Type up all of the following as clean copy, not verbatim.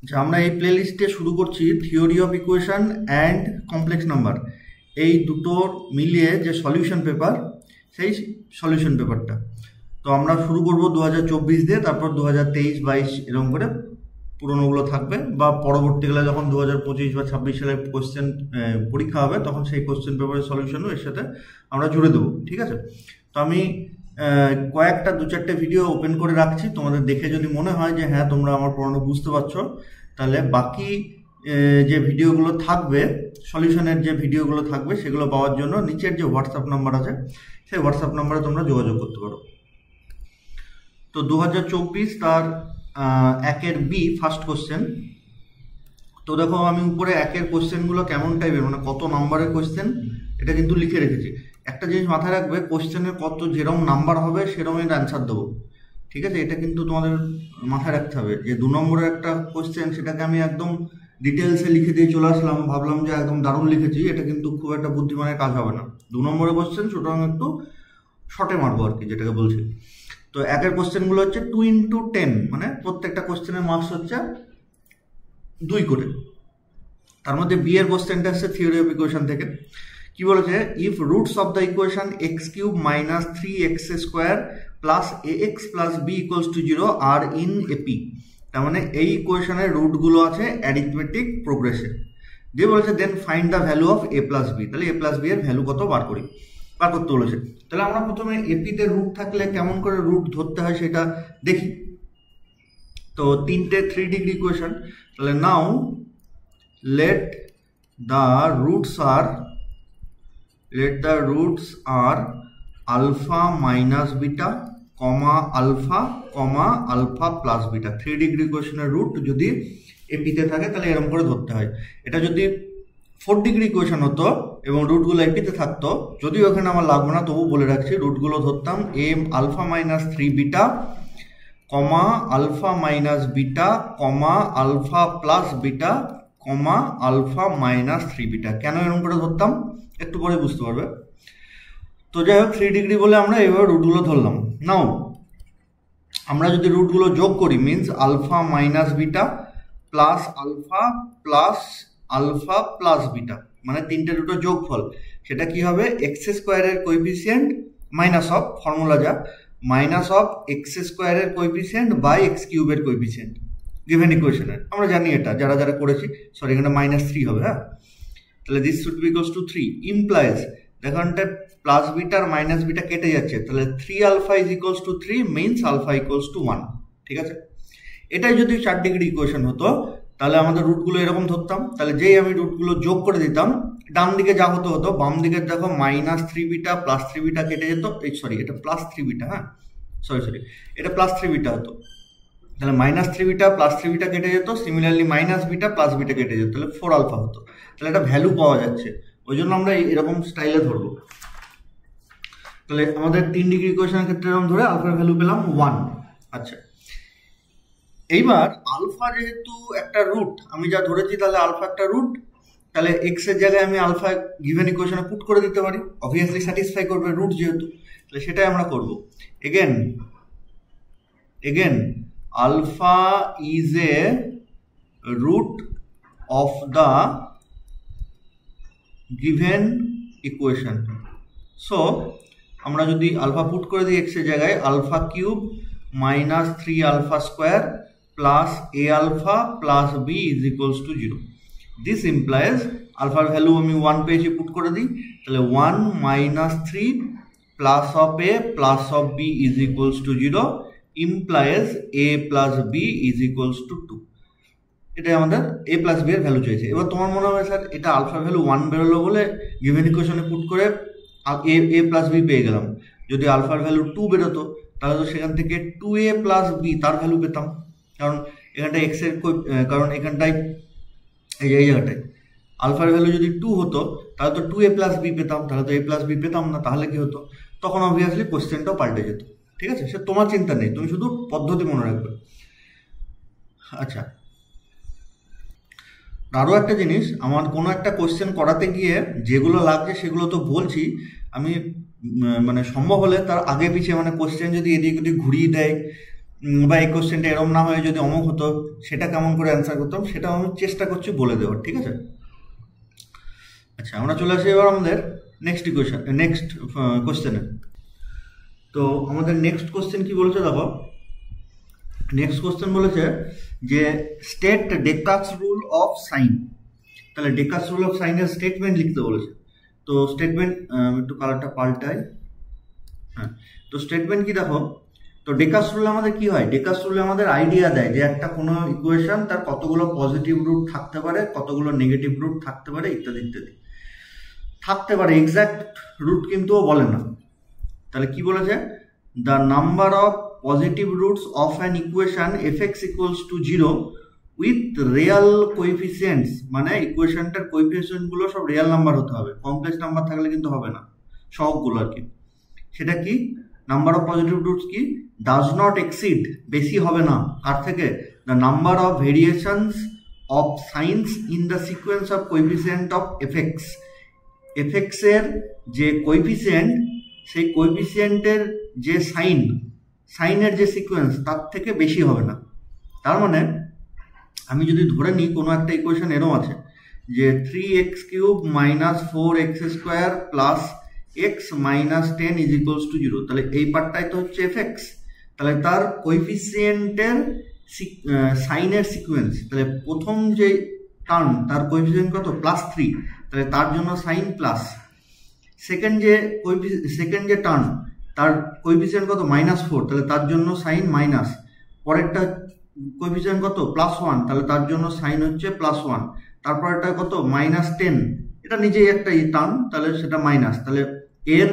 যে আমরা এই প্লেলিস্টে শুরু করছি theory of equation and complex number, এই দুটোর মিলিয়ে যে সলিউশন পেপার, সেই সলিউশন পেপারটা। তো আমরা শুরু করব 2024 দিয়ে, তারপর 2023-22 এরকম করে পুরোনোগুলো থাকবে, বা পরবর্তীকালে যখন 2025 বা 26 সালের কোশ্চেন পরীক্ষা হবে তখন সেই কোশ্চেন পেপারের সলিউশনও এর সাথে আমরা জুড়ে দেবো। ঠিক আছে, তো আমি কয়েকটা 2-4টে ভিডিও ওপেন করে রাখছি, তোমাদের দেখে যদি মনে হয় যে হ্যাঁ তোমরা আমার পড়ানো বুঝতে পারছো, তাহলে বাকি যে ভিডিওগুলো থাকবে, সলিউশনের যে ভিডিওগুলো থাকবে, সেগুলো পাওয়ার জন্য নিচের যে হোয়াটসঅ্যাপ নাম্বার আছে সেই হোয়াটসঅ্যাপ নাম্বারে তোমরা যোগাযোগ করতে পারো। তো 2024 তার 1-এর বি ফার্স্ট কোশ্চেন। তো দেখো আমি উপরে 1-এর কোশ্চেনগুলো কেমন টাইপের, মানে কত নাম্বারের কোশ্চেন এটা কিন্তু লিখে রেখেছি। একটা জিনিস মাথায় রাখবে, কোশ্চেনের কত যেরকম নাম্বার হবে সেরকমের অ্যান্সার দেবো। ঠিক আছে, এটা কিন্তু তোমাদের মাথায় রাখতে হবে যে 2 নম্বরের একটা কোশ্চেন, সেটাকে আমি একদম ডিটেলসে লিখে দিয়ে চলে আসলাম, ভাবলাম যে একদম দারুণ লিখেছি, এটা কিন্তু খুব একটা বুদ্ধিমানের কাজ হবে না। 2 নম্বরের কোশ্চেন সুতরাং একটু শর্টে মারবো আর কি, যেটাকে বলছি। তো 1-এর কোশ্চেনগুলো হচ্ছে 2 into 10, মানে প্রত্যেকটা কোশ্চেনের মার্কস হচ্ছে 2 করে। তার মধ্যে বি এর কোশ্চেনটা আসছে থিওরি অফ ইকুয়েশন থেকে। কি বলেছে, if roots of the equation x³ - 3x² plus ax plus b equals to 0 are in AP. তার মানে এই ইকুয়েশনের রুটগুলো আছে অ্যারিথমেটিক প্রোগ্রেসে। দিয়ে বলেছে then find the value of a plus b. তাহলে a প্লাস বি এর ভ্যালু কত বার করতে বলেছে। তাহলে আমরা প্রথমে এপিতে রুট থাকলে কেমন করে রুট ধরতে হয় সেটা দেখি। তো 3টে 3 ডিগ্রি ইকুয়েশন। তাহলে নাও let the roots are alpha minus beta, comma alpha, comma alpha plus beta। 3 degree ইকুয়েশনের রুট যদি এপিতে থাকে তাহলে এরকম করে ধরতে হয়। এটা যদি 4 ডিগ্রি ইকুয়েশন হতো এবং রুটগুলো এপিতে থাকতো, যদিও ওখানে আমার লাগবে না তবু বলে রাখছি, রুটগুলো ধরতাম a alpha minus 3 beta, comma alpha minus beta, comma alpha plus beta, comma alpha minus 3 beta. কেন এরকম করে ধরতাম একটু পরে বুঝতে পারবে। তো যাই হোক 3 ডিগ্রি বলে আমরা এইভাবে রুটগুলো ধরলাম। নাও আমরা যদি রুটগুলো যোগ করি, means alpha minus beta plus alpha plus beta, মানে 3টে রুটের যোগফল, সেটা কি হবে, এক্স স্কোয়ারের কোএফিসিয়েন্ট মাইনাস অফ, ফর্মুলা যা, মাইনাস অফ এক্স স্কোয়ারের কোএফিসিয়েন্ট বাই এক্স কিউবের কোএফিসিয়েন্ট গিভেন ইকুয়েশনের। আমরা জানি এটা, যারা যারা করেছি, সরি এখানে -3 হবে। হ্যাঁ, তাহলে this should be equals to 3 implies, দেখো এটা প্লাস বিটা আর মাইনাস বিটা কেটে যাচ্ছে, তাহলে 3 alpha is equals to 3 means alpha equals to 1। ঠিক আছে, এটাই যদি 4 ডিগ্রি ইকুয়েশন হতো তাহলে আমাদের রুটগুলো এরকম ধরতাম। তাহলে যেই আমি রুটগুলো যোগ করে দিতাম, ডান দিকে যা হতো বাম দিকে দেখো -3 বিটা প্লাস 3 বিটা কেটে যেত, সরি এটা প্লাস 3 বিটা, হ্যাঁ সরি এটা প্লাস 3 বিটা হতো, তাহলে -3 বিটা প্লাস 3 বিটা কেটে যেত, similarly minus beta plus beta কেটে যেত, তাহলে 4 আলফা হতো। তাহলে এটা ভ্যালু পাওয়া যাচ্ছে, ওই জন্য আমরা এরকম স্টাইলে ধরবো। তাহলে আমাদের 3 ডিগ্রি ইকুয়েশনের ক্ষেত্রে এরকম ধরে আলফার ভ্যালু পেলাম 1। আচ্ছা, এইবার আলফা যেহেতু একটা রুট আমি যা ধরেছি, তাহলে আলফা একটা রুট, তাহলে এক্স এর জায়গায় আমি আলফা গিভেন ইকুয়েশনে পুট করে দিতে পারি, অবভিয়াসলি স্যাটিসফাই করবে রুট যেহেতু, তাহলে সেটাই আমরা করব। Again alpha is a root of the given equation. So আমরা যদি আলফা পুট করে দিই এক্স এর জায়গায়, alpha cube -3 alpha square plus a alpha plus b is equals to 0। This implies আলফার ভ্যালু আমি 1 পেয়েছি, পুট করে দিই, তাহলে 1 - 3 plus of a plus of b is equals to 0 implies a plus b is equals to 2। এটাই আমাদের a plus b এর value চাইছে। এবার তোমার মনে হবে স্যার এটা আলফার ভ্যালু 1 বেরোলো বলে গিভেন ইকুয়েশনে পুট করে a প্লাস b পেয়ে গেলাম। যদি আলফার ভ্যালু 2 বেরোতো তাহলে তো সেখান থেকে 2a প্লাস b তার ভ্যালু পেতাম, কারণ এখানটায় এক্স এর, কারণ এখানটায় এই জায়গাটায় আলফার ভ্যালু যদি 2 হতো তাহলে তো 2a প্লাস b পেতাম, তাহলে তো a প্লাস b পেতাম না। তাহলে কি হতো, তখন অবভিয়াসলি কোশ্চেনটাও পাল্টে যেত। ঠিক আছে, সে তোমার চিন্তা নেই, তুমি শুধু পদ্ধতি মনে রাখবে। আচ্ছা, আরও একটা জিনিস, আমার কোনো একটা কোশ্চেন করাতে গিয়ে যেগুলো লাগছে সেগুলো তো বলছি আমি, মানে সম্ভব হলে তার আগে পিছিয়ে, মানে কোশ্চেন যদি এদিক ওদিক ঘুরিয়ে দেয় বা এই কোশ্চেনটা এরম না হয়ে যদি অমুক হতো সেটা কেমন করে অ্যান্সার করতাম সেটা আমি চেষ্টা করছি বলে দেওয়ার, ঠিক আছে। আচ্ছা, আমরা চলে আসি এবার আমাদের নেক্সট কোশ্চেনে। তো আমাদের নেক্সট কোশ্চেন কি বলেছে দেখো, নেক্সট কোশ্চেন বলেছে যে state Dacres rule of sign. তাহলে ডেকার্স রুল অফ সাইনের স্টেটমেন্ট লিখতে বলেছে। তো স্টেটমেন্ট একটু কালারটা পাল্টাই। হ্যাঁ, তো স্টেটমেন্ট কি দেখো, তো ডেকার্স রুল আমাদের কি হয়, ডেকার্স রুল আমাদের আইডিয়া দেয় যে একটা কোনো ইকুয়েশন তার কতগুলো পজিটিভ রুট থাকতে পারে, কতগুলো নেগেটিভ রুট থাকতে পারে, ইত্যাদি ইত্যাদি থাকতে পারে। এক্সাক্ট রুট কিন্তু বলে না। তাহলে কি বলেছে, the number of positive roots of an equation fx equals to 0 with real coefficients, মানে ইকুয়েশনটার কোএফিসিয়েন্টগুলো সব রিয়াল নাম্বার হতে হবে, কমপ্লেক্স নাম্বার থাকলে কিন্তু হবে না, সবগুলো আর কি। সেটা কি, নাম্বার অফ পজিটিভ রুটস কি, ডাজ নট এক্সিড, বেশি হবে না কার থেকে, the number of variations of science in the sequence of coefficient of fx। fx এর যে কোএফিসিয়েন্ট, সেই কোএফিসিয়েন্টের যে সাইনের যে সিকোয়েন্স তার থেকে বেশি হবে না। তার মানে আমি যদি ধরে নিই কোনো একটা ইকুয়েশন এরকম আছে যে 3x³ minus 4x² plus x minus 10 is equals to 0, তাহলে এই পার্টটাই তো হচ্ছে fx। তাহলে তার কোএফিসিয়েন্টের সাইনের সিকোয়েন্স, তাহলে প্রথম যে টার্ম তার কোএফিসিয়েন্ট কত, +3, তাহলে তার জন্য সাইন প্লাস। সেকেন্ড যে টার্ম তার কোএফিসিয়েন্ট কত, -4, তাহলে তার জন্য সাইন মাইনাস। পরেরটা কোএফিসিয়েন্ট কত, +1, তাহলে তার জন্য সাইন হচ্ছে +1। তারপরেরটা কত, -10, এটা নিজেই একটা টার্ম, তাহলে সেটা মাইনাস। তাহলে এর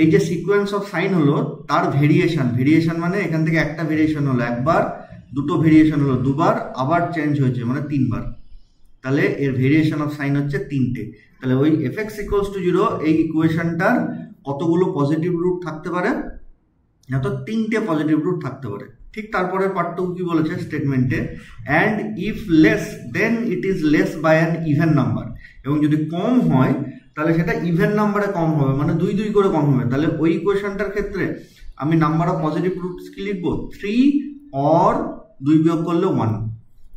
এই যে সিকোয়েন্স অফ সাইন হলো তার ভেরিয়েশন মানে এখান থেকে একটা ভেরিয়েশন হলো একবার, দুটো ভেরিয়েশন হলো দুবার, আবার চেঞ্জ হয়েছে মানে 3 বার। তাহলে এর ভেরিয়েশন অফ সাইন হচ্ছে 3টে। তাহলে ওই fx ইকুয়ালস টু 0 এই ইকুয়েশনটার কতগুলো পজিটিভ রুট থাকতে পারে, না তো 3টে পজিটিভ রুট থাকতে পারে। ঠিক তারপরে পার্টটুকু কি বলেছে স্টেটমেন্টে, and if less then it is less by an even number, এবং যদি কম হয় তাহলে সেটা ইভেন নাম্বারে কম হবে, মানে 2 করে কম হবে। তাহলে ওই ইকুয়েশনটার ক্ষেত্রে আমি নাম্বার অফ পজিটিভ রুটস কি লিখবো, 3 অর 2 বিয়োগ করলে 1।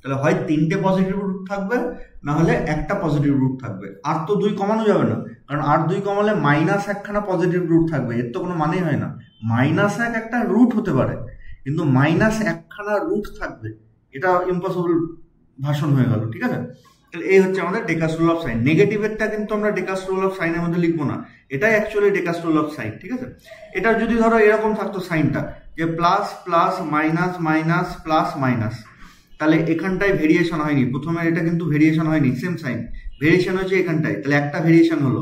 তাহলে হয় 3টে পজিটিভ রুট থাকবে, না হলে একটা পজিটিভ রুট থাকবে। আর তো 2 কমানো যাবে না, কারণ আর 2 কমালে -1খানা পজিটিভ রুট থাকবে, এর তো কোনো মানেই হয় না। -1 একটা রুট হতে পারে, কিন্তু -1খানা রুট থাকবে, এটা ইম্পসিবল ভাষণ হয়ে গেল, ঠিক আছে। তাহলে এই হচ্ছে আমাদের ডেকার্স রুল অফ সাইন। নেগেটিভেরটা কিন্তু আমরা ডেকার্স রুল অফ সাইনের মধ্যে লিখবো না, এটাই actually Dacres rule of sign, ঠিক আছে। এটা যদি ধরো এরকম থাকতো সাইনটা, যে plus plus minus minus plus minus, তাহলে এখানটায় ভেরিয়েশন হয়নি, প্রথমে এটা কিন্তু ভেরিয়েশন হয়নি, সেম সাইন, ভেরিয়েশন হয়েছে এখানটায়, তাহলে একটা ভেরিয়েশন হলো,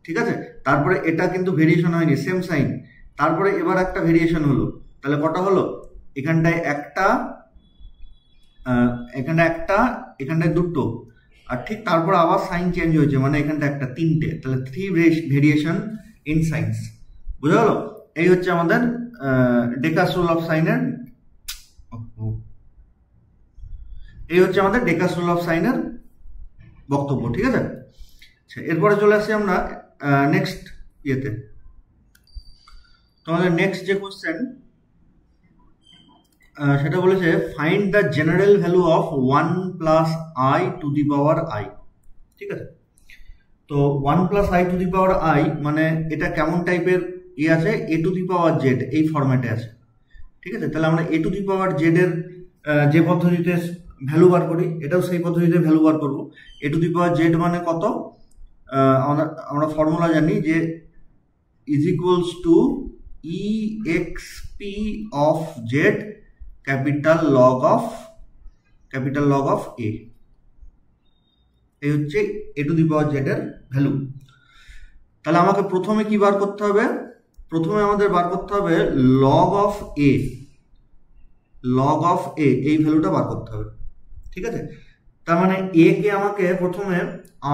ঠিক আছে। তারপরে এটা কিন্তু ভেরিয়েশন হয়নি, সেম সাইন, তারপরে এবার একটা ভেরিয়েশন হলো, তাহলে কটা হলো, এখানটায় একটা, এখানটায় দুটো, আর ঠিক তারপর আবার সাইন চেঞ্জ হয়েছে, মানে এখানটা একটা, 3টে, তাহলে 3 ভেরিয়েশন ইন সাইন্স। বুঝা গেল? এই হচ্ছে আমাদের ডেকার্স রুল অফ সাইনের, এই হচ্ছে আমাদের ডেকার্স রুল অফ সাইনের বক্তব্য, ঠিক আছে। আচ্ছা, এরপরে চলে আসি আমরা নেক্সট ইয়েতে। তোমাদের নেক্সট যে কোশ্চেন সেটা বলেছে find the general value of 1 plus i to the power I, ঠিক আছে। তো 1 plus i to the power i মানে এটা কেমন টাইপের ইয়ে আছে, এ টু দি পাওয়ার জেড এই ফরম্যাটে আছে, ঠিক আছে। তাহলে আমরা এ টু দি পাওয়ার জেড এর যে পদ্ধতিতে ভ্যালু বার করি, এটাও সেই পদ্ধতিতে ভ্যালু বার করবো। এ টু দি পাওয়ার জেড মানে কত, আমরা ফর্মুলা জানি যে is equals to exp of Z capital log of A. এই হচ্ছে A to the power Z এর ভ্যালু। তাহলে আমাকে প্রথমে কি বার করতে হবে, প্রথমে আমাদের বার করতে হবে লগ অফ এ, এই ভ্যালুটা বার করতে হবে, ঠিক আছে। তার মানে এ কে আমাকে প্রথমে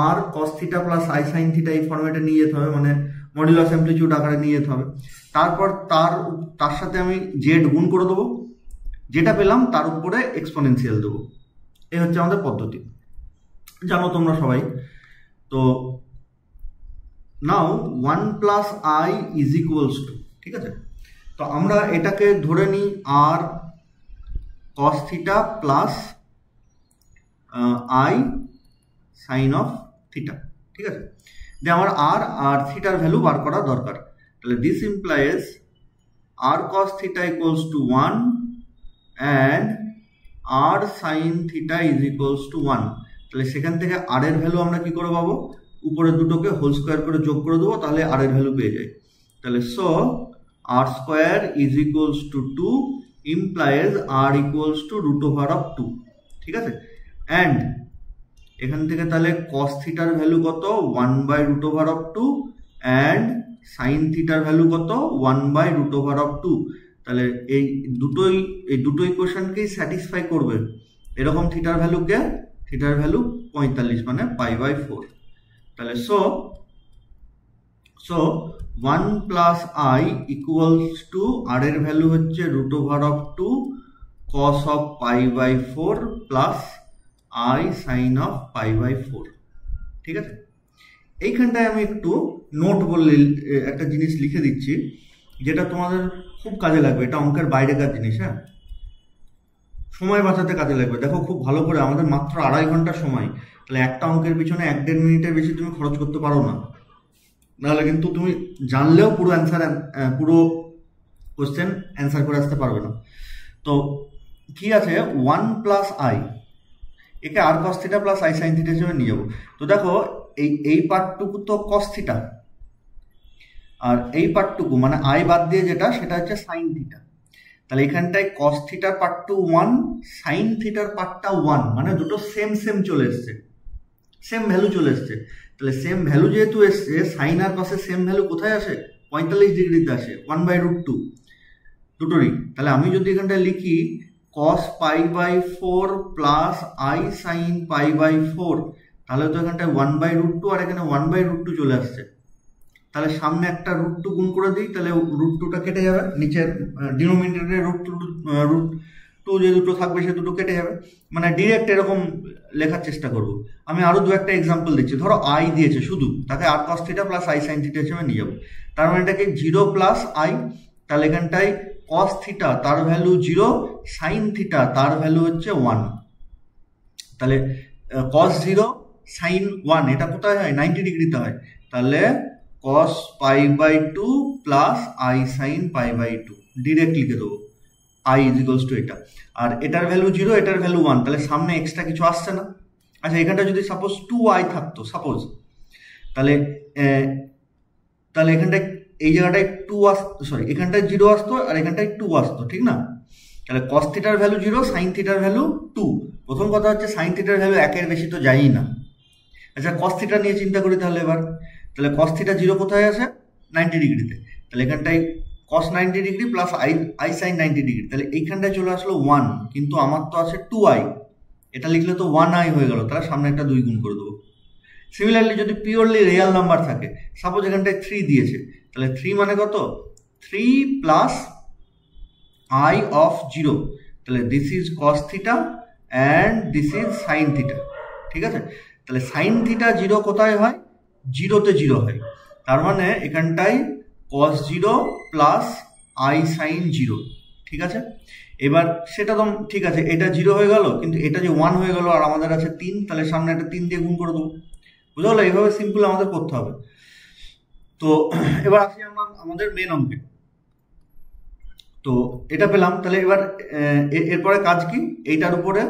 R cos theta plus i sine theta এই ফর্মেটে নিয়ে যেতে হবে, মানে মডুলাস অ্যামপ্লিটিউড আকারে নিয়ে যেতে হবে। তারপর তার সাথে আমি জেড গুণ করে দেবো, যেটা পেলাম তার উপরে এক্সপোনেনশিয়াল দেবো। এই হচ্ছে আমাদের পদ্ধতি, জানো তোমরা সবাই। তো now 1 plus i is equals to, ঠিক আছে। তো আমরা এটাকে ধরে নিই R cos theta plus i sine of theta, ঠিক আছে। যে আমার আর থিটার ভ্যালু বার করা দরকার। তাহলে this implies r cos theta equals to 1 and r sine theta is equals to 1। তাহলে সেখান থেকে আর এর ভ্যালু আমরা কি করে পাবো, উপরের দুটোকে হোল স্কোয়ার করে যোগ করে দেবো, তাহলে আর এর ভ্যালু পেয়ে যাই। তাহলে so r square is equals to 2 implies r equals to root over of 2, ঠিক আছে। অ্যান্ড এখান থেকে তাহলে কস থিটার ভ্যালু কত, 1 by root over of 2 and sine থিটার ভ্যালু কত, 1 বাই রুট ওভার অফ 2। তাহলে এই দুটো ইকুয়েশনকেই স্যাটিসফাই করবে এরকম থিটার ভ্যালুকে, থিটার ভ্যালু 45 মানে π/4। তাহলে so 1 plus i equals to R এর ভ্যালু হচ্ছে root over of 2 cos of π/4 plus i sine of π/4, ঠিক আছে। এইখানটায় আমি একটু নোট বললে একটা জিনিস লিখে দিচ্ছি যেটা তোমাদের খুব কাজে লাগবে, এটা অঙ্কের বাইরেকার জিনিস, হ্যাঁ, সময় বাঁচাতে কাজে লাগবে। দেখো খুব ভালো করে, আমাদের মাত্র 2.5 ঘন্টা সময়, তাহলে একটা অঙ্কের পিছনে 1-1.5 মিনিটের বেশি তুমি খরচ করতে পারো না, নাহলে কিন্তু তুমি জানলেও পুরো কোশ্চেন অ্যান্সার করে আসতে পারবে না। তো কি আছে, 1 প্লাস আই, একে R cos theta plus i sine theta হিসেবে নিয়ে যাবো। তো দেখো এই পার্টটুকু তো কস থিটা, আর এই পার্টটুকু মানে আই বাদ দিয়ে যেটা, সেটা হচ্ছে সাইন থিটা। তাহলে এখানটায় কস থিটার পার্টটু 1, সাইন থিটার পার্টটা 1, মানে দুটো সেম চলে এসছে, সেম ভ্যালু চলে এসছে। তাহলে সেম ভ্যালু যেহেতু এসছে, সাইন আর কসের সেম ভ্যালু কোথায় আসে, 45 ডিগ্রিতে আসে, 1/√2 দুটোরই। তাহলে আমি যদি এখানটায় লিখি cos π/4 প্লাস আই সাইন π/4, তাহলে তো এখানটায় 1/√2 আর এখানে 1/√2 চলে আসছে। তাহলে সামনে একটা √2 গুণ করে দিই, তাহলে √2টা কেটে যাবে, নিচের ডিনোমিনেটরে √2 যে দুটো থাকবে সে দুটো কেটে যাবে, মানে ডিরেক্ট এরকম লেখার চেষ্টা করব। আমি আরো দু একটা এক্সাম্পল দিচ্ছি। ধরো আই দিয়েছে শুধু, তাকে R cos theta plus i sine theta হিসেবে নিয়ে যাবো। তার মানে এটাকে 0 প্লাস আই, তাহলে এখানটায় কস থিটা তার ভ্যালু 0, সাইন থিটা তার ভ্যালু হচ্ছে 1। তাহলে কস 0 সাইন 1 এটা কোথায় হয়, 90 ডিগ্রিতে হয়। তাহলে cos π/2 plus i sine π/2 direct লিখে দেবো, i ইজ ইকুয়ালস টু এটা। আর এটার ভ্যালু 0, এটার ভ্যালু 1, তাহলে সামনে এক্সট্রা কিছু আসছে না। আচ্ছা, এখানটা যদি সাপোজ 2i থাকতো, সাপোজ, তাহলে এখানটায় এই জায়গাটায় 2 আসতো, সরি এখানটায় 0 আসতো আর এখানটায় 2 আসতো, ঠিক না। তাহলে cos থিটার ভ্যালু 0, সাইন থিটার ভ্যালু 2। প্রথম কথা হচ্ছে সাইন থিটার ভ্যালু 1-এর বেশি তো যায়ই না। আচ্ছা, cos থিটা নিয়ে চিন্তা করি তাহলে এবার। তাহলে cos থিটা 0 কোথায় আসে, 90 ডিগ্রিতে। তাহলে এখানটায় cos 90 degree plus i sign 90 degree, তাহলে এইখানটায় চলে আসলো 1, কিন্তু আমার তো আছে 2i, এটা লিখলে তো 1i হয়ে গেল, তাহলে সামনে একটা 2 গুণ করে দেবো। সিমিলারলি যদি পিওরলি রিয়েল নাম্বার থাকে, সাপোজ এখানটায় 3 দিয়েছে, তাহলে 3 মানে কত, 3 প্লাস আই অফ 0, তাহলে this is cos theta and this is sine theta, ঠিক আছে। তাহলে সাইন থিটা 0 কোথায় হয়, 0-তে 0 হয়, তার মানে এখানটায় cos 0 প্লাস আই সাইন 0, ঠিক আছে। এবার সেটা তো ঠিক আছে, এটা 0 হয়ে গেল, কিন্তু এটা যে 1 হয়ে গেল, আর আমাদের আছে 3, তাহলে সামনে একটা 3 দিয়ে গুণ করে দেবো, বুঝা গেলো। এইভাবে সিম্পল আমাদের করতে হবে। তো এবার আসি আমরা আমাদের মেন অঙ্কে। তো এটা পেলাম, তাহলে এবার এরপরে কাজ কি, এইটার উপরে,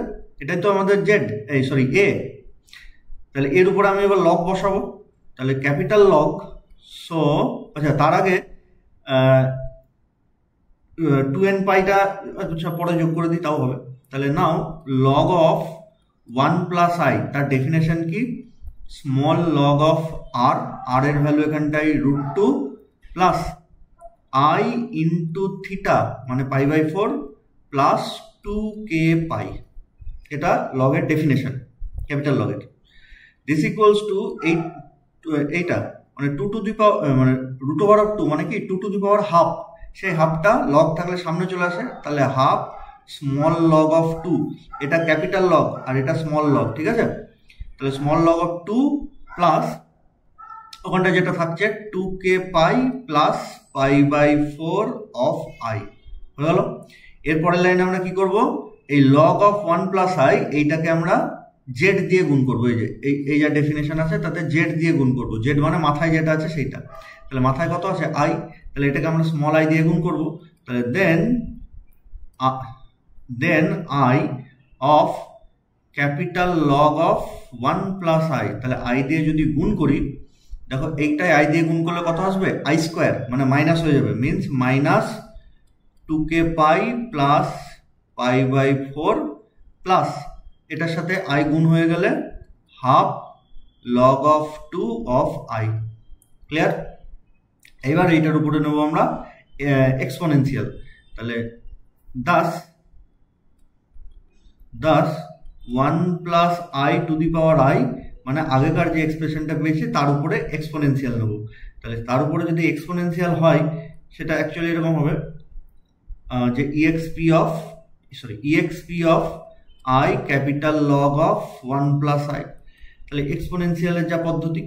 এটাই তো আমাদের জেড, এ, তাহলে এর উপরে আমি এবার লগ বসাবো, তাহলে ক্যাপিটাল লগ। সো আচ্ছা, তার আগে 2n পাইটা আচ্ছা পরে যোগ করে দিই তাও হবে। তাহলে now log of 1 plus i, তার ডেফিনেশন কি, স্মল লগ অফ আর এর ভ্যালু এখানটাই √2 প্লাস আই ইন্টু থিটা মানে π/4 প্লাস 2k পাই, এটা লগের ডেফিনেশন, ক্যাপিটাল লগের। দিস ইকুয়ালস টু এইটা মানে 2 টু দি পাওয়ার মানে √2 মানে কি 2 টু দি পাওয়ার হাফ, সেই হাফটা লগ থাকলে সামনে চলে আসে, তাহলে হাফ স্মল লগ অফ 2, এটা ক্যাপিটাল লগ আর এটা স্মল লগ, ঠিক আছে। তাহলে স্মল লগ অফ 2 প্লাস ওখানটা যেটা থাকছে 2k pi plus π/4 of I হয়ে গেল। এরপরের লাইনে আমরা কি করব, এই লগ অফ 1 প্লাস আই এইটাকে আমরা জেড দিয়ে গুণ করবো। এই যে এই যা ডেফিনেশন আছে তাতে জেড দিয়ে গুণ করবো। জেড মানে মাথায় যেটা আছে সেইটা। তাহলে মাথায় কত আছে আই, তাহলে এটাকে আমরা স্মল আই দিয়ে গুণ করবো। তাহলে then i of capital log of 1 plus i, তাহলে আই দিয়ে যদি গুণ করি, দেখো এইটাই আই দিয়ে গুণ করলে কত আসবে আই স্কোয়ার, মানে মাইনাস হয়ে যাবে, means minus 2k pi plus pi by 4 plus এটার সাথে আই গুণ হয়ে গেলে half log of 2 of i. Clear? এবার এইটার উপরে নেবো আমরা এক্সপোনেনশিয়াল। তাহলে thus 1 plus i to the power i, মানে আগেকার যে এক্সপ্রেশনটা পেয়েছি তার উপরে এক্সপোনেনশিয়াল নেব। তাহলে তার উপরে যদি এক্সপোনেনশিয়াল হয় সেটা অ্যাকচুয়ালি এরকম হবে যে EXP of I capital log of 1 plus i. তাহলে এক্সপোনেনশিয়ালের যা পদ্ধতি,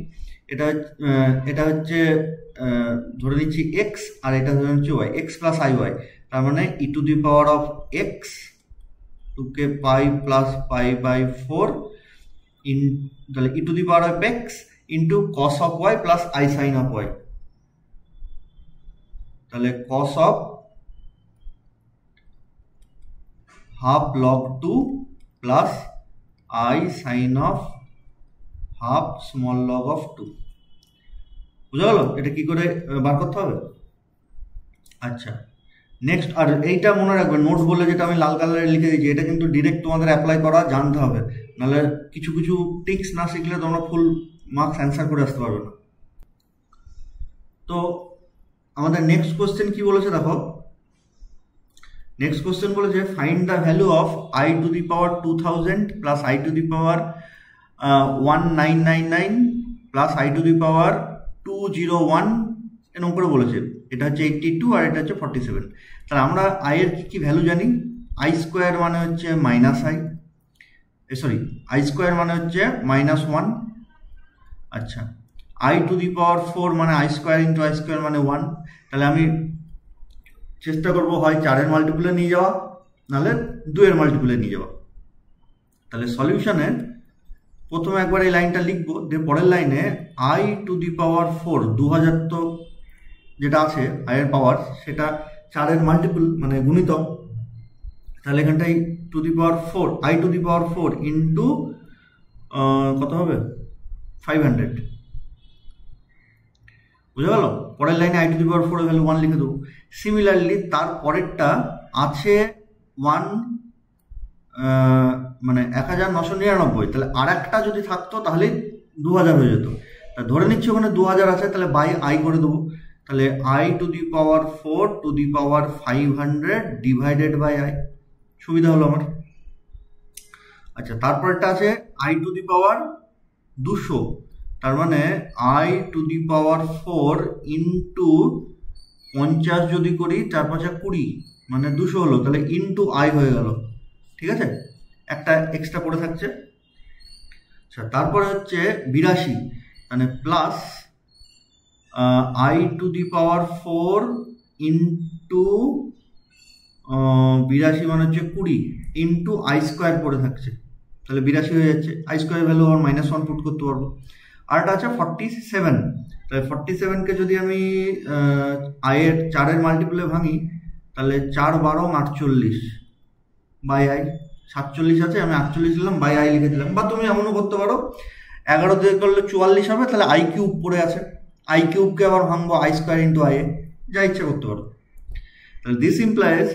এটা হচ্ছে ধরে নিচ্ছি এক্স আর এটা ধরে নিচ্ছি Y, X plus i Y, তার মানে e to the power of X 2k pi plus pi by 4 in, তাহলে e to the power of X into cos of Y plus i sine of Y. তাহলে cos of half log 2 plus i sine of half small log of 2। বুঝা গেল এটা কি করে বার করতে হবে? আচ্ছা, নেক্সট, আর এইটা মনে রাখবে, নোট বলে যেটা আমি লাল কালারে লিখে দিয়েছি, এটা কিন্তু ডিরেক্ট তোমাদের অ্যাপ্লাই করা জানতে হবে, নাহলে কিছু কিছু ট্রিক্স না শিখলে তোমরা ফুল মার্কস অ্যান্সার করে আসতে পারবে না। তো আমাদের নেক্সট কোশ্চেন কি বলেছে দেখো, নেক্সট কোশ্চেন বলেছে find the value of i to the power 2000 plus i to the power 1999 plus i to the power 201 এরকম করে বলেছে। এটা হচ্ছে 82 আর এটা হচ্ছে 47। তাহলে আমরা আই এর কি ভ্যালু জানি? আই স্কোয়ার মানে হচ্ছে মাইনাস আই স্কোয়ার মানে হচ্ছে -1। আচ্ছা, আই টু দি পাওয়ার 4 মানে I square into I square মানে 1। তাহলে আমি চেষ্টা করবো হয় 4 এর মাল্টিপুলে নিয়ে যাওয়া, নাহলে 2 এর মাল্টিপুলে নিয়ে যাওয়া। তাহলে সলিউশনে প্রথমে একবার এই লাইনটা লিখবো, দিয়ে পরের লাইনে আই টু দি পাওয়ার 4 2000 তো যেটা আছে আই এর পাওয়ার সেটা 4 এর মাল্টিপল মানে গুণিতক। তাহলে এখানটাই to the power 4 i to the power 4 into কত হবে 500। বুঝা গেল? পরের লাইনে আই টু দি পাওয়ার 4 এর ভ্যালু 1 লিখে দেবো। সিমিলারলি তার পরেরটা আছে 1 মানে 1999, তাহলে আর একটা যদি থাকতো তাহলে 2000 হয়ে যেত। তা ধরে নিচ্ছি ওখানে 2000 আছে, তাহলে বাই আই করে দেবো। তাহলে i to the power 4 to the power 500 divided by i. সুবিধা হলো আমার। আচ্ছা, তারপরটা আছে আই টু দি পাওয়ার 200, তার মানে I to the power 4 into 50 যদি করি 4 5 20 মানে 200 হলো, তাহলে ইন্টু আই হয়ে গেল। ঠিক আছে, একটা এক্সট্রা পড়ে থাকছে। আচ্ছা, তারপরে হচ্ছে 82, মানে plus i to the power 4 into 82 মানে হচ্ছে 20 ইন্টু আই স্কোয়ার পড়ে থাকছে, তাহলে 82 হয়ে যাচ্ছে। আই স্কোয়ার ভ্যালু আমার -1 পুট করতে পারবো। আর এটা আছে 47, তাহলে 47কে যদি আমি আই এর 4 এর মাল্টিপুলে ভাঙি, তাহলে 4 12 48 বাই আই। 47 আছে, আমি 48 দিলাম, বাই আই লিখে দিলাম। বা তুমি এমনও করতে পারো 11 দিয়ে করলে 44 হবে, তাহলে আই কিউব পড়ে আছে, আই কিউবকে আবার ভাঙবো I square into I A, যা ইচ্ছা করতে পারো। তাহলে দিস ইমপ্লাইজ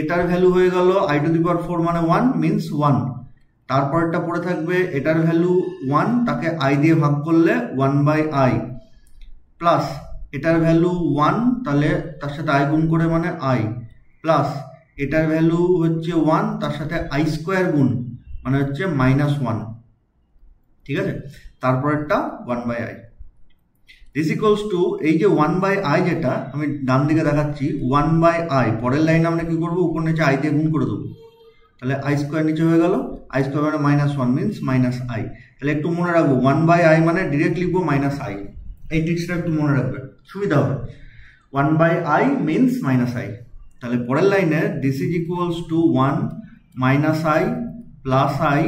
এটার ভ্যালু হয়ে গেল আই টু দি পাওয়ার 4 মানে 1 মিনস 1। তারপরটা পড়ে থাকবে এটার ভ্যালু 1, তাকে আই দিয়ে ভাগ করলে 1 বাই আই, প্লাস এটার ভ্যালু 1, তাহলে তার সাথে আই গুণ করে মানে আই, প্লাস এটার ভ্যালু হচ্ছে 1, তার সাথে আই স্কোয়ার গুণ মানে হচ্ছে -1। ঠিক আছে, তারপরেরটা 1 by i. This equals to এই যে 1 বাই আই যেটা আমি ডান দিকে দেখাচ্ছি 1 বাই আই, পরের লাইনে আমরা কি করবো উপর নিচে আই দিয়ে গুণ করে দেবো, তাহলে আই স্কোয়ার নিচে হয়ে গেল, আই স্কোয়ার মানে -1 মিনস মাইনাস আই। তাহলে একটু মনে রাখবো 1 বাই আই মানে ডিরেক্ট লিখবো মাইনাস আই, এই ট্রিক্সটা একটু মনে রাখবে, সুবিধা হবে। 1 by i means minus i. তাহলে পরের লাইনে this is equals to 1 minus i plus i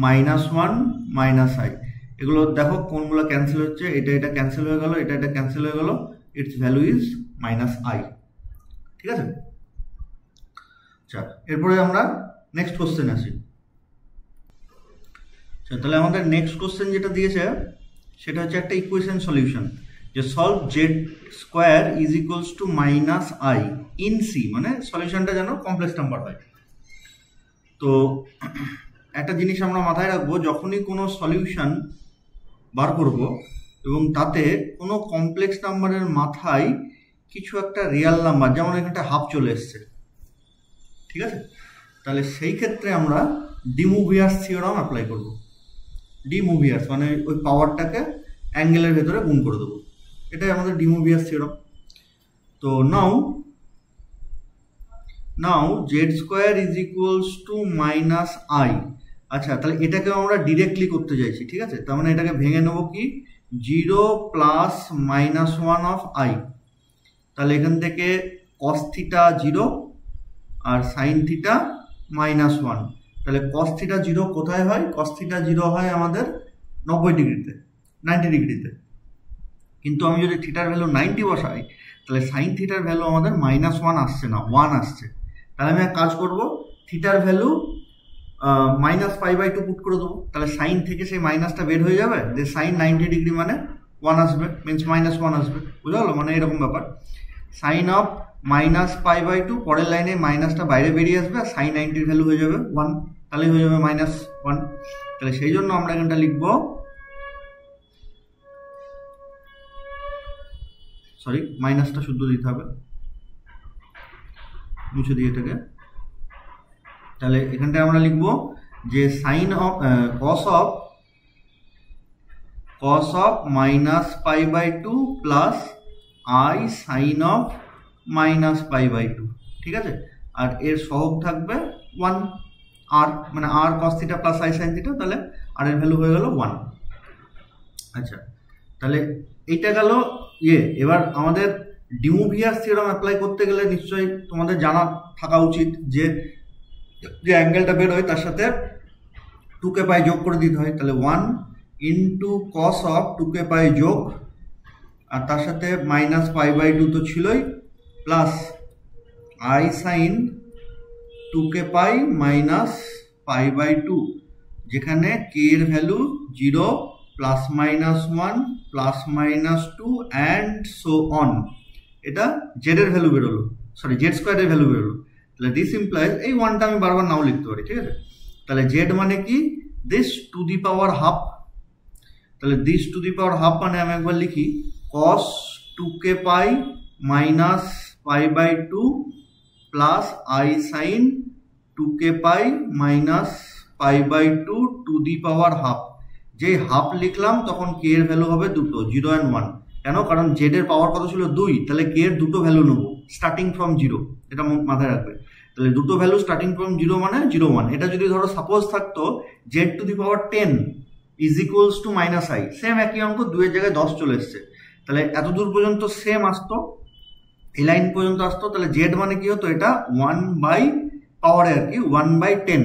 minus one minus i. এগুলো দেখো কোনগুলো ক্যান্সেল হচ্ছে, এটা ক্যান্সেল হয়ে গেল, এটা ক্যান্সেল হয়ে গেল, it's value is minus I. ঠিক আছে, আচ্ছা এরপরে আমরা নেক্সট কোশ্চেন আসি। আচ্ছা তাহলে আমাদের নেক্সট কোশ্চেন যেটা দিয়েছে সেটা হচ্ছে একটা ইকুয়েশন সলিউশন, যে solve Z square is equals to minus i in C, মানে সলিউশনটা যেন কমপ্লেক্স নাম্বার হয়। তো একটা জিনিস আমরা মাথায় রাখবো, যখনই কোনো সলিউশন বার করব এবং তাতে কোনো কমপ্লেক্স নাম্বারের মাথায় কিছু একটা রিয়াল নাম্বার, যেমন এখানটা হাফ চলে এসছে, ঠিক আছে, তাহলে সেই ক্ষেত্রে আমরা ডিমুভিয়ার্স থিওরাম অ্যাপ্লাই করব। ডিমুভিয়ার্স মানে ওই পাওয়ারটাকে অ্যাঙ্গেলের ভেতরে গুণ করে দেবো, এটাই আমাদের ডিমুভিয়ার্স থিওরাম। তো now Z square is equals to minus i. আচ্ছা তাহলে এটাকে আমরা ডিরেক্টলি করতে চাইছি, ঠিক আছে, তার মানে এটাকে ভেঙে নেবো কি, 0 প্লাস মাইনাস 1 অফ আই। তাহলে এখান থেকে কস থিটা 0 আর সাইন থিটা মাইনাস 1। তাহলে কস থিটা 0 কোথায় হয়, কস থিটা 0 হয় আমাদের 90 ডিগ্রিতে, 90 ডিগ্রিতে। কিন্তু আমি যদি থিটার ভ্যালু 90 বসাই তাহলে সাইন থিটার ভ্যালু আমাদের মাইনাস 1 আসছে না, 1 আসছে। তাহলে আমি এক কাজ করব, থিটার ভ্যালু মাইনাস π/2 পুট করে দেবো, তাহলে সাইন থেকে সেই মাইনাসটা বের হয়ে যাবে, যে সাইন 90 ডিগ্রি মানে 1 আসবে, মিনস মাইনাস 1 আসবে, বুঝা গেলো, মানে এরকম ব্যাপার। সাইন অফ মাইনাস π/2, পরের লাইনে মাইনাসটা বাইরে বেরিয়ে আসবে, আর সাইন 90 ভ্যালু হয়ে যাবে 1, তাহলে হয়ে যাবে মাইনাস 1। তাহলে সেই জন্য আমরা এখানটা লিখবো, সরি মাইনাসটা শুদ্ধ দিতে হবে, মুছে দিয়ে এটাকে। তাহলে এখানটায় আমরা লিখবো যে sine of cos of minus π/2 plus i sine of minus π/2, ঠিক আছে, আর এর সহগ থাকবে 1 আর, মানে R cos theta plus i sine theta, তাহলে আর এর ভ্যালু হয়ে গেল 1। আচ্ছা তাহলে এইটা গেল এবার আমাদের ডিমুভিয়ার্স থিওরাম অ্যাপ্লাই করতে গেলে নিশ্চয়ই তোমাদের জানা থাকা উচিত যে অ্যাঙ্গেলটা বের হয় তার সাথে 2k পাই যোগ করে দিতে হয়। তাহলে 1 ইন্টু কস অফ 2k পাই যোগ, আর তার সাথে মাইনাস π/2 তো ছিলই, plus i sine 2k pi minus π/2, যেখানে k এর ভ্যালু 0 plus minus 1 plus minus 2 and so on. এটা জেড এর ভ্যালু বেরোলো, সরি জেড স্কোয়ারের ভ্যালু বেরোলো। তাহলে দিস ইমপ্লাইজ, এই ওয়ানটা আমি বারবার নাও লিখতে পারি, ঠিক আছে। তাহলে জেড মানে কি, this to the power half. তাহলে this to the power half মানে আমি একবার লিখি cos 2k pi minus π/2 plus i sine 2k pi minus π/2 to the power half. যে হাফ লিখলাম তখন কে এর ভ্যালু হবে দুটো, 0 and 1। কেন, কারণ জেড এর পাওয়ার কত ছিল 2, তাহলে কে এর দুটো ভ্যালু নেবো স্টার্টিং ফ্রম 0, এটা মাথায় রাখবে। তাহলে দুটো ভ্যালু স্টার্টিং ফ্রম 0 মানে 0 1। এটা যদি ধরো সাপোজ থাকতো Z two the power 10 is equals to minus I, same একই অঙ্ক, 2 এর জায়গায় 10 চলে এসছে, তাহলে এত দূর পর্যন্ত সেম আসতো, এই লাইন পর্যন্ত আসতো। তাহলে জেড মানে কি হতো, এটা 1 বাই পাওয়ারে আর কি 1/10।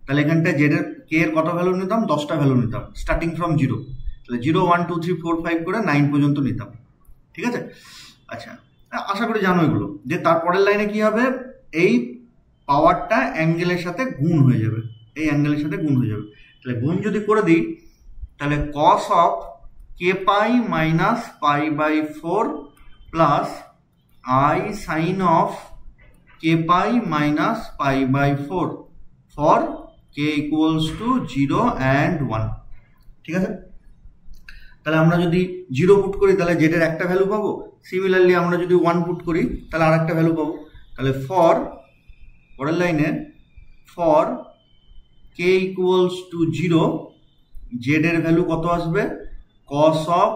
তাহলে এখানটা জেড এর কে এর কত ভ্যালু নিতাম, 10টা ভ্যালু নিতাম স্টার্টিং ফ্রম 0। তাহলে 0 1 2 3 4 5 করে 9 পর্যন্ত নিতাম, ঠিক আছে। আচ্ছা আশা করি জানো এগুলো। যে তারপরের লাইনে কি হবে, এই পাওয়ারটা অ্যাঙ্গেলের সাথে গুণ হয়ে যাবে, এই অ্যাঙ্গেলের সাথে গুণ হয়ে যাবে। তাহলে গুণ যদি করে দিই তাহলে cos of k pi minus π/4 plus i sine of k pi minus π/4 for K equals to 0 and 1, ঠিক আছে। তাহলে আমরা যদি 0 পুট করি তাহলে জেড এর একটা ভ্যালু পাবো, সিমিলারলি আমরা যদি 1 পুট করি তাহলে আর একটা ভ্যালু পাবো। তাহলে ফর, পরের লাইনে for K equals to 0, z এর ভ্যালু কত আসবে, cos of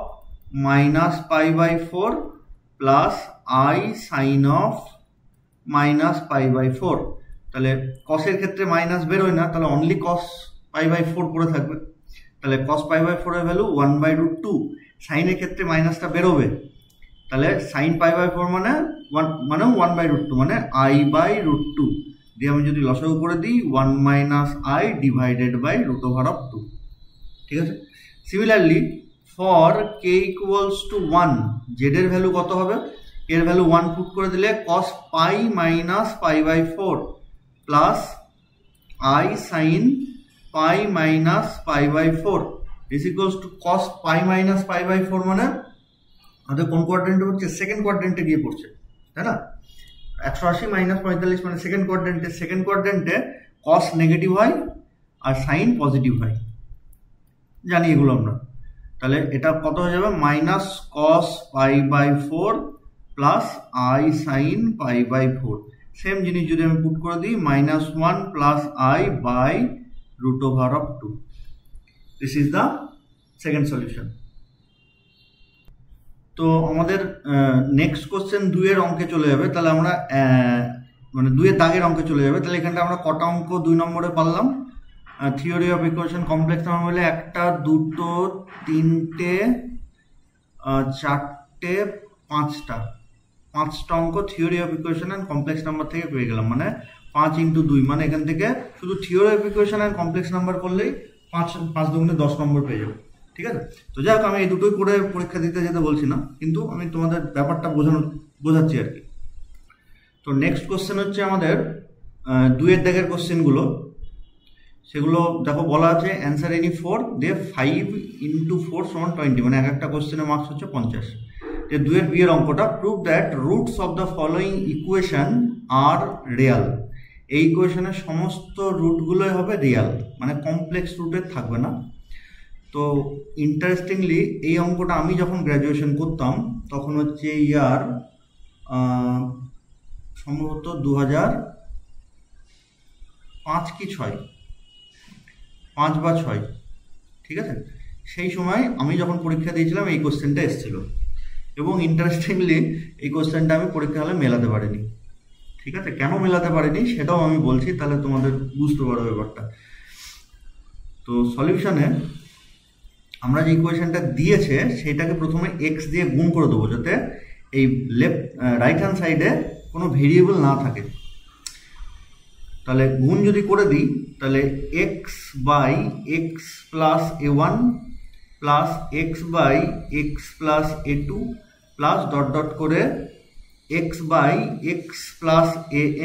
minus π/4 plus i sine of minus π/4। তাহলে কসের ক্ষেত্রে মাইনাস বেরোয় না, তাহলে অনলি কস π/4 পড়ে থাকবে। তাহলে কস π/4 এর ভ্যালু 1/√2। সাইনের ক্ষেত্রে মাইনাসটা বেরোবে, তাহলে সাইন π/4 মানে 1/√2 মানে i/√2, দিয়ে আমি যদি লসাগু করে দিই 1 minus i divided by root over of 2, ঠিক আছে। Similarly for K equals to 1, Z এর ভ্যালু কত হবে? এর ভ্যালু 1 পুট করে দিলে cos pi minus pi by 4 plus i sine pi minus pi by 4 is equals to cos pi minus pi by 4, মানে আমাদের কোন কোয়াড্রেন্টে হচ্ছে? সেকেন্ড কোয়াড্রেন্টে গিয়ে পড়ছে, তাই না? 180 মাইনাস 45 মানে সেকেন্ড কোয়াড্রেন্টে cos নেগেটিভ হয় আর সাইন পজিটিভ হয়, জানি এগুলো আমরা। তাহলে এটা কত হয়ে যাবে? Minus cos pi by 4 plus i sine pi by 4। Same জিনিস যদি আমি পুট করে দিই minus 1 plus i by root over of 2। This is the second solution. তো আমাদের নেক্সট কোশ্চেন 2 এর অঙ্কে চলে যাবে। তাহলে আমরা মানে 2 এর দাগের অঙ্কে চলে যাবে। তাহলে এখানটা আমরা কটা অঙ্ক 2 নম্বরে পারলাম? Theory of equation complex number মিলে 1টা 2টো 3টে 4টে 5টা অঙ্ক theory of equation and complex number থেকে পেয়ে গেলাম। মানে 5 × 2, মানে এখান থেকে শুধু theory of equation and complex number করলেই 5 দুগুণে 10 নম্বর পেয়ে যাবো, ঠিক আছে। তো যাই হোক, আমি এই দুটোই করে পরীক্ষা দিতে যেতে বলছি না, কিন্তু আমি তোমাদের ব্যাপারটা বোঝাচ্ছি আর কি। তো নেক্সট কোশ্চেন হচ্ছে আমাদের 2 এর দাগের কোশ্চেনগুলো। সেগুলো দেখো বলা আছে অ্যান্সার এনি 4 দিয়ে 5 × 4 = 20, মানে একটা কোশ্চেনের মার্কস হচ্ছে 50। যে 2 এর বি এর অঙ্কটা, prove that roots of the following equation are real. এই ইকুয়েশনের সমস্ত রুটগুলোই হবে রিয়াল, মানে কমপ্লেক্স রুটের থাকবে না। তো ইন্টারেস্টিংলি এই অঙ্কটা আমি যখন গ্র্যাজুয়েশন করতাম তখন হচ্ছে ইয়ার সম্ভবত 2005 কি 6, 5 বা 6, ঠিক আছে। সেই সময় আমি যখন পরীক্ষা দিয়েছিলাম এই কোশ্চেনটা এসেছিল, এবং ইন্টারেস্টিংলি এই কোশ্চেনটা আমি পরীক্ষা হলে মেলাতে পারিনি, ঠিক আছে। কেন মেলাতে পারিনি সেটাও আমি বলছি, তাহলে তোমাদের বুঝতে পারো ব্যাপারটা। তো সলিউশনে আমরা যে ইকুয়েশনটা দিয়েছে সেটাকে প্রথমে এক্স দিয়ে গুণ করে দেবো, যাতে এই রাইট হ্যান্ড সাইডে কোনো ভেরিয়েবল না থাকে। তাহলে গুণ যদি করে দিই, তাহলে x by x plus a1 plus x by x plus a2 plus dot dot করে x by x plus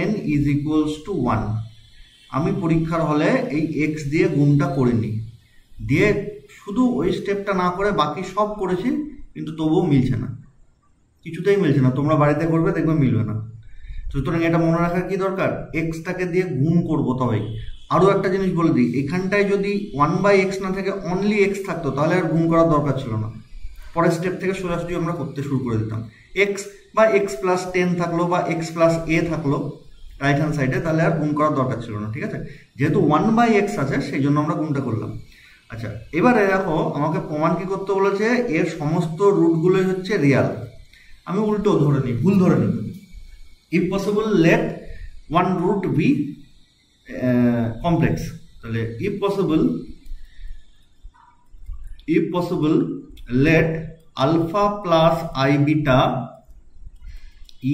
an is equals to 1। আমি পরীক্ষার হলে এই এক্স দিয়ে গুণটা করিনি, দিয়ে শুধু ওই স্টেপটা না করে বাকি সব করেছি, কিন্তু তবুও মিলছে না, কিছুতেই মিলছে না। তোমরা বাড়িতে করবে, দেখবে মিলবে না। সুতরাং এটা মনে রাখার কি দরকার? এক্সটাকে দিয়ে গুণ করবো তবেই। আরও একটা জিনিস বলে দিই, এখানটায় যদি 1/x না থেকে অনলি এক্স থাকতো তাহলে আর গুণ করার দরকার ছিল না, পরের স্টেপ থেকে সোজাসুজি আমরা করতে শুরু করে দিতাম। এক্স বা এক্স প্লাস 10 থাকলো বা এক্স প্লাস a থাকলো রাইট হ্যান্ড সাইডে, তাহলে আর গুণ করার দরকার ছিল না, ঠিক আছে। যেহেতু 1/x আছে সেই জন্য আমরা গুণটা করলাম। আচ্ছা, এবারে দেখো আমাকে প্রমাণ কি করতে বলেছে? এর সমস্ত রুটগুলোই হচ্ছে রিয়াল। আমি উল্টো ধরে নিই, ভুল ধরে নিই। if possible let one root be complex। তাহলে if possible let alpha plus I beta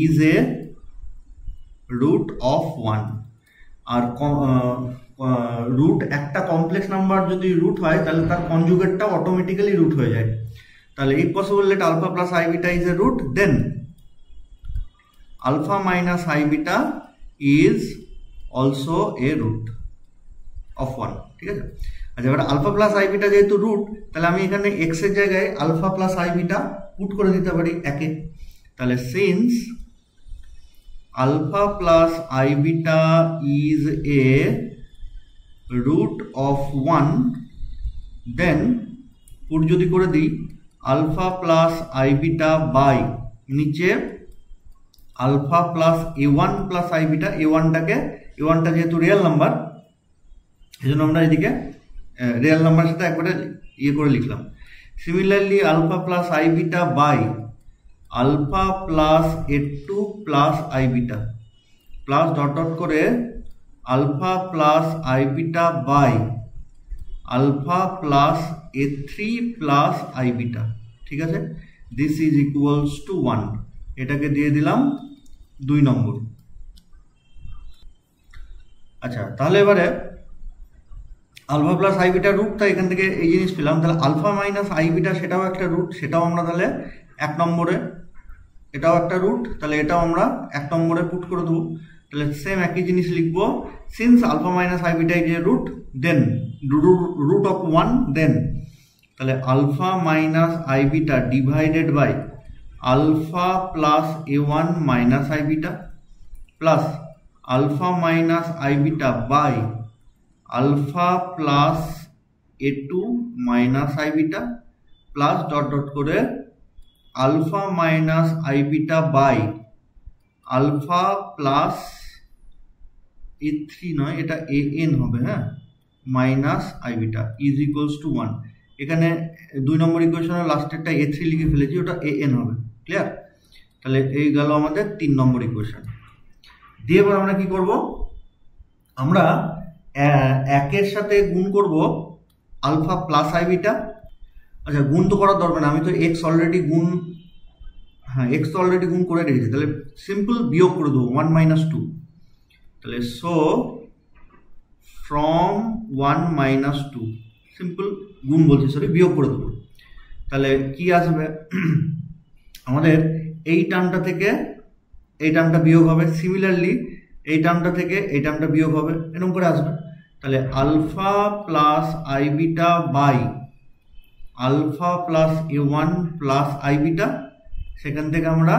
is a root of 1। আর রুট একটা কমপ্লেক্স নাম্বার যদি রুট হয় তাহলে তার কনজুগেটটা অটোমেটিক্যালি রুট হয়ে যায়। তাহলে if possible let alpha plus I beta is a root, then alpha minus I beta is also a root of 1, ঠিক আছে। আচ্ছা, এবার আলফা প্লাস আই বিটা যেহেতু রুট, তাহলে আমি এখানে এক্স এর জায়গায় alpha plus i beta put করে দিতে পারি একে। তাহলে since alpha plus i beta is a root of 1, then put যদি করে দিই alpha plus i beta by নিচে alpha plus a1 plus i beta. a1টা যেহেতু রিয়েল নাম্বার, এই জন্য আমরা এদিকে রিয়েল নাম্বারের সাথে একবারে ইয়ে করে লিখলাম। Similarly alpha plus i beta by alpha plus a2 plus i beta plus dot dot করে alpha plus i beta by alpha plus a3 plus i beta, ঠিক আছে। This is equals to 1। এটাকে দিয়ে দিলাম 2 নম্বর। আচ্ছা, তাহলে এবারে alpha plus i beta root, তাই এখান থেকে এই জিনিস পেলাম। তাহলে আলফা মাইনাস আই বিটা সেটাও একটা রুট, সেটাও আমরা তাহলে 1 নম্বরে, এটাও একটা রুট, তাহলে এটাও আমরা 1 নম্বরে পুট করে দেবো। তাহলে সেম একই জিনিস লিখবো, since alpha minus i beta is a root, then root of 1, then তাহলে alpha minus i beta divided by alpha plus a1 minus i beta plus alpha minus i beta by alpha plus a2 minus i beta plus dot dot করে alpha minus i beta by alpha plus a3 নয়, এটা an হবে, হ্যাঁ, minus i beta is equals to 1। এখানে 2 নম্বর ইকুয়েশনের লাস্টেরটা a3 লিখে ফেলেছি, ওটা an হবে। ক্লিয়ার? তাহলে এই গেল আমাদের 3 নম্বর ইকুয়েশন। দিয়ে এবার আমরা কি করব, আমরা 1 এর সাথে গুণ করব আলফা প্লাস আই বিটা। আচ্ছা, গুণ তো করার দরকার না, আমি তো এক্স অলরেডি গুণ, হ্যাঁ এক্স তো অলরেডি গুণ করে রেখেছি, তাহলে সিম্পল বিয়োগ করে দেবো 1 মাইনাস 2। তাহলে সো ফ্রম 1 মাইনাস 2, সিম্পল গুণ বলছি, সরি বিয়োগ করে দেবো। তাহলে কি আসবে, আমাদের এই টার্মটা থেকে এই টার্মটা বিয়োগ হবে, সিমিলারলি এই টার্মটা থেকে এই টার্মটা বিয়োগ হবে, এরকম করে আসবে। তাহলে alpha plus i beta by alpha plus a1 plus i beta, সেখান থেকে আমরা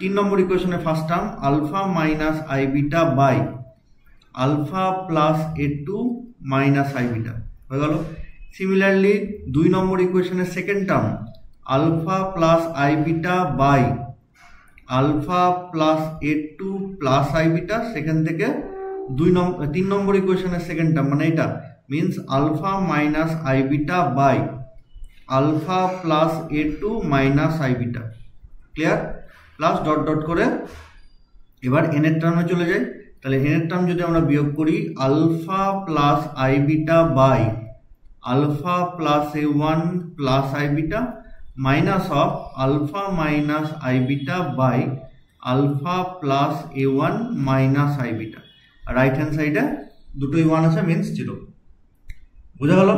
3 নম্বর ইকুয়েশনের first term alpha minus i beta by alpha plus a2 minus i beta হয়ে গেল। সিমিলারলি 2 নম্বর ইকুয়েশনের second term alpha plus i beta by alpha plus a2 plus i beta, সেখান থেকে 3 নম্বর ইকুয়েশনের সেকেন্ড টার্ম মানে এটা means alpha minus i beta by alpha plus a2 minus i beta. Clear? Plus dot dot করে এবার n এর টার্মে চলে যাই। তাহলে n এর টার্ম যদি আমরা বিয়োগ করি alpha plus i beta by alpha plus a1 plus i beta minus of alpha minus i beta by alpha plus a1 minus i beta. Right hand সাইডে দুটোই 1 আছে, মিন্স 0। বোঝা গেল?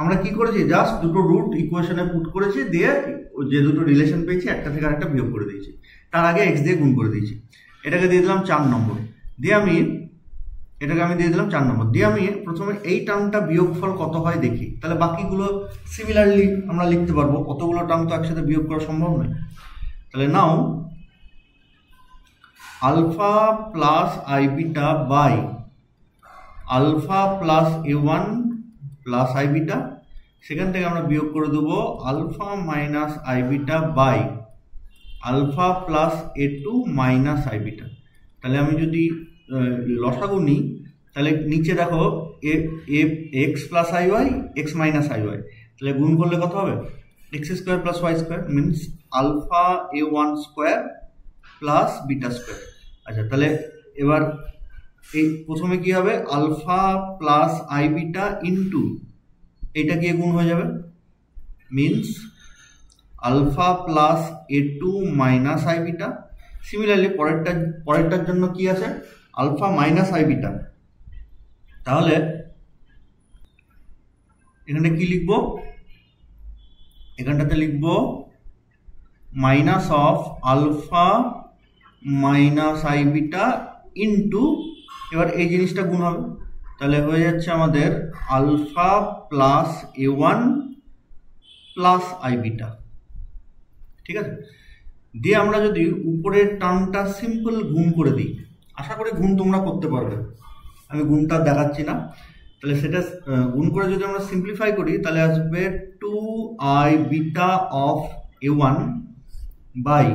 আমরা কি করেছি, জাস্ট দুটো রুট ইকুয়েশনে পুট করেছি, দিয়ে যে দুটো রিলেশন পেয়েছি একটা থেকে আরেকটা বিয়োগ করে দিয়েছি, তার আগে এক্স দিয়ে গুণ করে দিয়েছি। এটাকে দিয়ে দিলাম 4 নম্বর, দিয়ে আমি এটাকে দিয়ে দিলাম 4 নম্বর, দিয়ে আমি প্রথমে এই টার্মটা বিয়োগফল কত হয় দেখি, তাহলে বাকিগুলো সিমিলারলি আমরা লিখতে পারবো, অতগুলো টার্ম তো একসাথে বিয়োগ করা সম্ভব নয়। তাহলে now alpha plus i beta by alpha plus a1 plus i beta, সেখান থেকে আমরা বিয়োগ করে দেবো alpha minus i beta by alpha plus a2 minus i beta. তাহলে আমি যদি লসাগু নিই, তাহলে নিচে দেখো x plus i y x minus i y, তাহলে গুণ করলে কত হবে, x square plus y square means alpha a1 square plus beta square. আচ্ছা, তাহলে এবার এই প্রথমে কি হবে, alpha plus i beta into এইটা গিয়ে গুণ হয়ে যাবে, means alpha plus a2 minus i beta. Similarly পরেরটার জন্য কি আছে, আলফা মাইনাস আই বিটা। তাহলে এখানে কি লিখবো, এখানটাতে লিখবো minus of alpha minus i beta into, এবার এই জিনিসটা গুণ হবে, তাহলে হয়ে যাচ্ছে আমাদের alpha plus a1 plus i beta. ঠিক আছে? দিয়ে আমরা যদি উপরের টার্মটা সিম্পল গুণ করে দিই, আশা করি গুণ তোমরা করতে পারবে, আমি গুণটা দেখাচ্ছি না। তাহলে সেটা গুণ করে যদি আমরা সিম্পলিফাই করি, তাহলে আসবে 2i beta of a1 by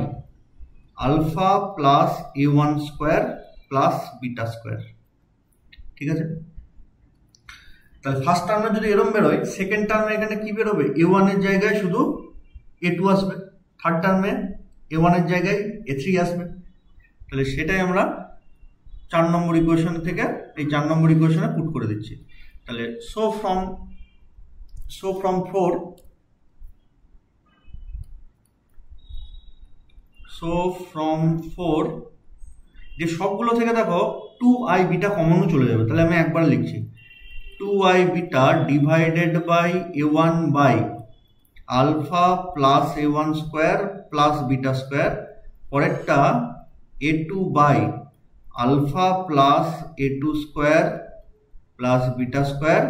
alpha plus a1 square plus beta square. ঠিক আছে? তাহলে ফার্স্ট টার্মে যদি এরম বেরোয়, সেকেন্ড টার্মে এখানে কি বেরোবে, a1 এর জায়গায় শুধু a2 আসবে, থার্ড টার্মে a1 এর জায়গায় a3 আসবে। তাহলে সেটাই আমরা 4 নম্বর ইকুয়েশন থেকে এই 4 নম্বর ইকুয়েশনে পুট করে দিচ্ছি। তাহলে সো ফ্রম 4 যে সবগুলো থেকে দেখো 2i বিটা কমনও চলে যাবে, তাহলে আমি একবার লিখছি 2i beta divided by a1 by alpha plus a1 square plus beta square, পরেরটা a2 by alpha plus a2 square plus beta square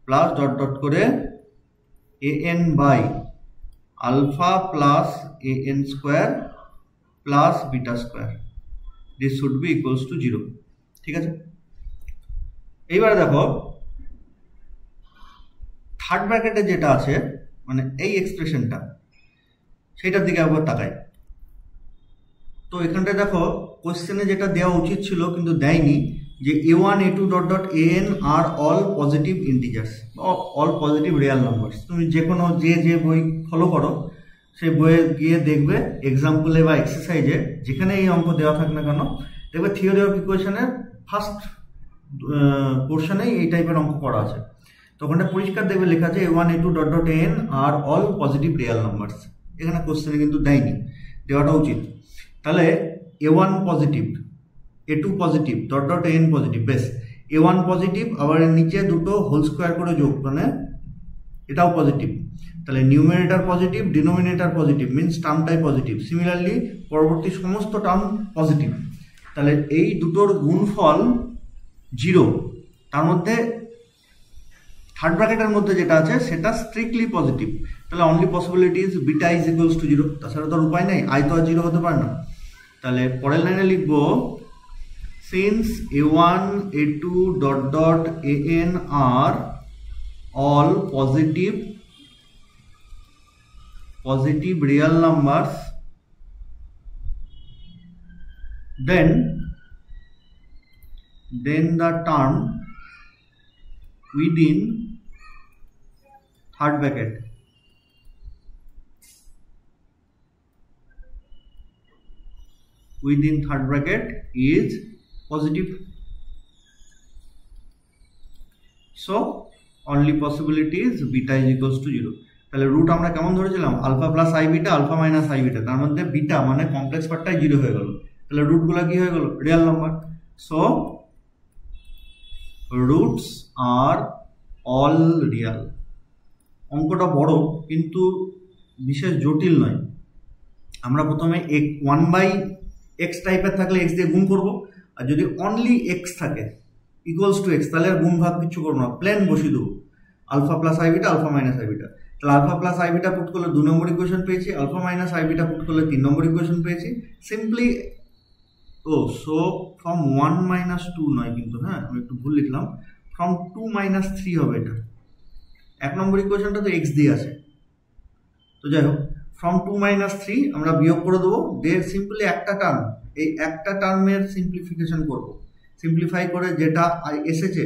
plus dot dot করে an by alpha plus an square plus beta square, this should be equals to 0। ঠিক আছে, এইবারে দেখো third ব্র্যাকেটে যেটা আছে মানে এই এক্সপ্রেশনটা, সেটার দিকে একবার তাকাই। তো এখানটায় দেখো কোশ্চেনে যেটা দেওয়া উচিত ছিল কিন্তু দেয়নি, যে a1 a2 dot dot an are all positive integers, all positive real numbers. তুমি যে কোনো যে বই ফলো করো সেই বইয়ে গিয়ে দেখবে এক্সাম্পলে বা এক্সারসাইজে যেখানে এই অঙ্ক দেওয়া থাক না কেন, দেখবে থিওরি অফ ইকুয়েশনের ফার্স্ট পোর্শনেই এই টাইপের অঙ্ক করা আছে। তো ওখানটা পরিষ্কার দেখবে লেখা আছে a1 a2 dot dot an are all positive real numbers. এখানে কোশ্চেনে কিন্তু দেয়নি, দেওয়াটা উচিত। তাহলে a1 positive, a2 positive, dot dot an positive, বেশ a1 পজিটিভ, আবার এর নিচে দুটো হোল স্কোয়ার করে যোগ, মানে এটাও পজিটিভ, তাহলে numerator positive, denominator positive, means টার্মটাই পজিটিভ। সিমিলারলি পরবর্তী সমস্ত টার্ম পজিটিভ, তাহলে এই দুটোর গুণফল 0। তার মধ্যে থার্ড ব্র্যাকেটের মধ্যে যেটা আছে সেটা স্ট্রিক্টলি পজিটিভ, তাহলে only possibility is beta is equals to 0, তাছাড়া তো উপায় নেই, আই তো আর 0 হতে পারে না। তাহলে পরের লাইনে লিখবো since a1 a2 dot dot an are all positive real numbers, then the term within third bracket is positive. So only possibility is beta is equals to 0. তাহলে রুট আমরা কেমন ধরেছিলাম, alpha plus i beta, alpha minus i beta, তার মধ্যে beta মানে complex পার্টটাই 0 হয়ে গেল, তাহলে রুটগুলো কি হয়ে গেল, রিয়েল নাম্বার। সো রুটস আর অল রিয়েল। অঙ্কটা বড় কিন্তু বিশেষ জটিল নয়। আমরা প্রথমে 1/x টাইপের থাকলে x দিয়ে গুণ করব, আর যদি অনলি x থাকে ইকুয়ালস টু x, তাহলে আর গুণ ভাগ কিছু করবো না, প্লেন বসিয়ে দেবো alpha plus i beta, alpha minus i beta. তাহলে alpha plus i beta put করলে 2 নম্বর ইকুয়েশন পেয়েছি, alpha minus i beta put করলে 3 নম্বর ইকুয়েশন পেয়েছি। সিম্পলি সো ফ্রম 1 মাইনাস 2 নয় কিন্তু, হ্যাঁ আমি একটু ভুল লিখলাম, ফ্রম 2 মাইনাস 3 হবে এটা। 1 নম্বর ইকুয়েশনটা তো এক্স দিয়ে আছে, তো যাই হোক ফ্রম 2 মাইনাস 3 আমরা বিয়োগ করে দেবো, দিয়ে সিম্পলি একটা টার্ম, এই একটা টার্মের সিম্পলিফিকেশন করব, সিম্পলিফাই করে যেটা এসেছে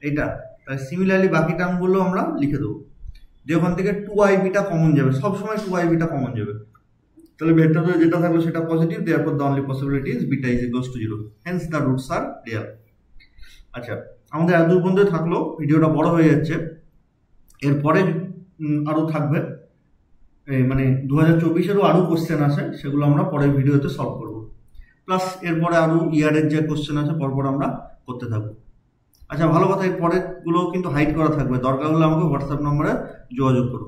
এইটা, তাই সিমিলারলি বাকি টার্মগুলো আমরা লিখে দেবো, দিয়ে ওখান থেকে 2i বিটা কমন যাবে, সবসময় 2i বিটা কমন যাবে, তাহলে ভেক্টরে যেটা থাকলো সেটা positive, therefore the only possibility is beta is equals to 0, hence the roots are real. আচ্ছা, আমাদের এত দূর পর্যন্ত থাকলো, ভিডিওটা বড় হয়ে যাচ্ছে, এরপরে আরও থাকবে, মানে 2024-এরও আরও কোশ্চেন আছে, সেগুলো আমরা পরের ভিডিওতে সলভ করব, প্লাস এরপরে আরও ইয়ারের যে কোশ্চেন আছে পরপর আমরা করতে থাকবো। আচ্ছা, ভালো কথা, এই পরেরগুলো কিন্তু হাইড করা থাকবে, দরকার হলে আমাকে হোয়াটসঅ্যাপ নম্বরে যোগাযোগ করো।